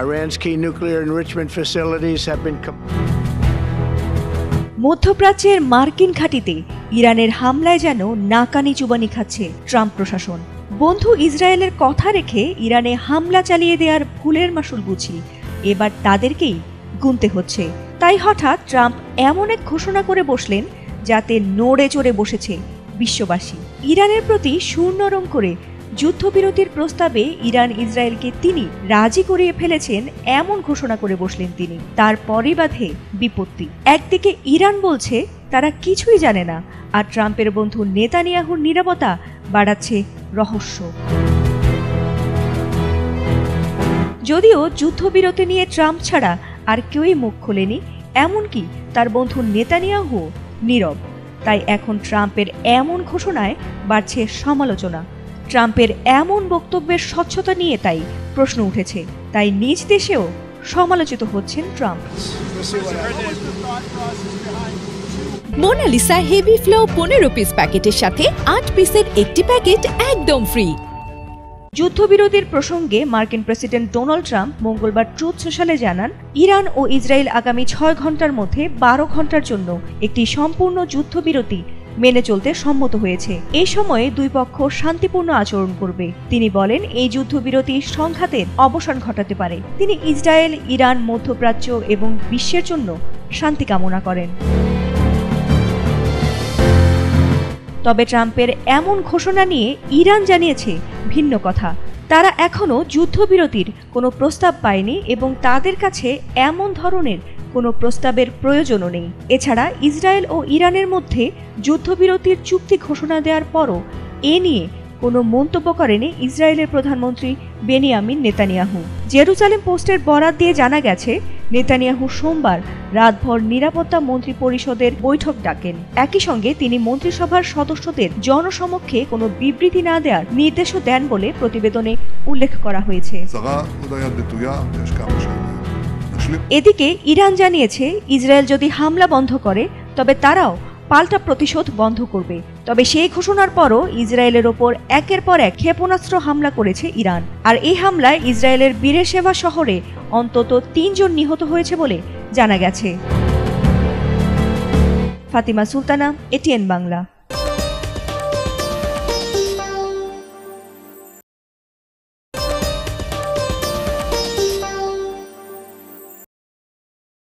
Iran's key nuclear enrichment facilities have been মধ্যপ্রাচ্যের মার্কিন ঘাঁটিতে ইরানের হামলায় যেন নাকানি চুবানি খাচ্ছে ট্রাম্প প্রশাসন। বন্ধু ইসরায়েলের কথা রেখে ইরানে হামলা চালিয়ে দেওয়ার ভুলের মাসুল বুঝি এবার তাদেরকেই গুনতে হচ্ছে। তাই হঠাৎ ট্রাম্প এমন এক ঘোষণা করে বসলেন যাতে নড়ে চড়ে বসেছে বিশ্ববাসী। ইরানের প্রতি সুর নরম করে যুদ্ধবিরতির প্রস্তাবে ইরান ইসরায়েলকে তিনি রাজি করিয়ে ফেলেছেন এমন ঘোষণা করে বসলেন তিনি। তারপরই বাধে বিপত্তি। একদিকে ইরান বলছে তারা কিছুই জানে না, আর ট্রাম্পের বন্ধু নেতানিয়াহুর নীরবতা বাড়াচ্ছে রহস্য। যদিও যুদ্ধবিরতি নিয়ে ট্রাম্প ছাড়া আর কেউই মুখ খোলেনি, এমনকি তার বন্ধু নেতানিয়াহু নীরব। তাই এখন ট্রাম্পের এমন ঘোষণায় বাড়ছে সমালোচনা। ট্রাম্পের এমন বক্তব্যের স্বচ্ছতা নিয়ে তাই প্রশ্ন উঠেছে। তাই নিজ দেশেও সমালোচিত হচ্ছেন Trump. Monalisa heavy flow 15 piece প্যাকেটের সাথে 8 পিসের একটি প্যাকেট একদম ফ্রি। যুদ্ধবিরতির প্রসঙ্গে মার্কিন প্রেসিডেন্ট ডোনাল্ড ট্রাম্প মঙ্গলবার ট্রুথ সোশ্যালে জানান, ইরান ও ইসরায়েল আগামী 6 ঘন্টার মধ্যে 12 ঘন্টার জন্য একটি সম্পূর্ণ যুদ্ধবিরতি মেনে চলতে সম্মত হয়েছে। এই সময়ে দুই পক্ষ শান্তিপূর্ণ আচরণ করবে। তিনি বলেন, এই যুদ্ধবিরতি সংঘাতের অবসান ঘটাতে পারে। তিনি ইসরায়েল, ইরান, মধ্যপ্রাচ্য এবং বিশ্বের জন্য শান্তি কামনা করেন। তবে ট্রাম্পের এমন ঘোষণা নিয়ে ইরান জানিয়েছে ভিন্ন কথা। তারা এখনও যুদ্ধবিরতির কোনো প্রস্তাব পায়নি এবং তাদের কাছে এমন ধরনের কোনো প্রস্তাবের প্রয়োজনও নেই। এছাড়া ইসরায়েল ও ইরানের মধ্যে যুদ্ধবিরতির চুক্তি ঘোষণা দেওয়ার পরও এ নিয়ে কোনো মন্তব্য করেনি ইসরায়েলের প্রধানমন্ত্রী বেনিয়ামিন নেতানিয়াহু। জেরুজালেম পোস্টের বরাত দিয়ে জানা গেছে, নেতানিয়াহু সোমবার রাতভর নিরাপত্তা মন্ত্রী পরিষদের বৈঠক ডাকেন। একই সঙ্গে তিনি মন্ত্রিসভার সদস্যদের জনসমক্ষে কোনো বিবৃতি না দেওয়ার নির্দেশও দেন বলে প্রতিবেদনে উল্লেখ করা হয়েছে। এদিকে ইরান জানিয়েছে, ইসরায়েল যদি হামলা বন্ধ করে তবে তারাও পাল্টা প্রতিশোধ বন্ধ করবে। তবে সেই ঘোষণার পরও ইসরায়েলের ওপর একের পর এক ক্ষেপণাস্ত্র হামলা করেছে ইরান। আর এই হামলায় ইসরায়েলের বেরেশেভা শহরে অন্তত 3 জন নিহত হয়েছে বলে জানা গেছে। ফাতিমা সুলতানা, এটিএন বাংলা।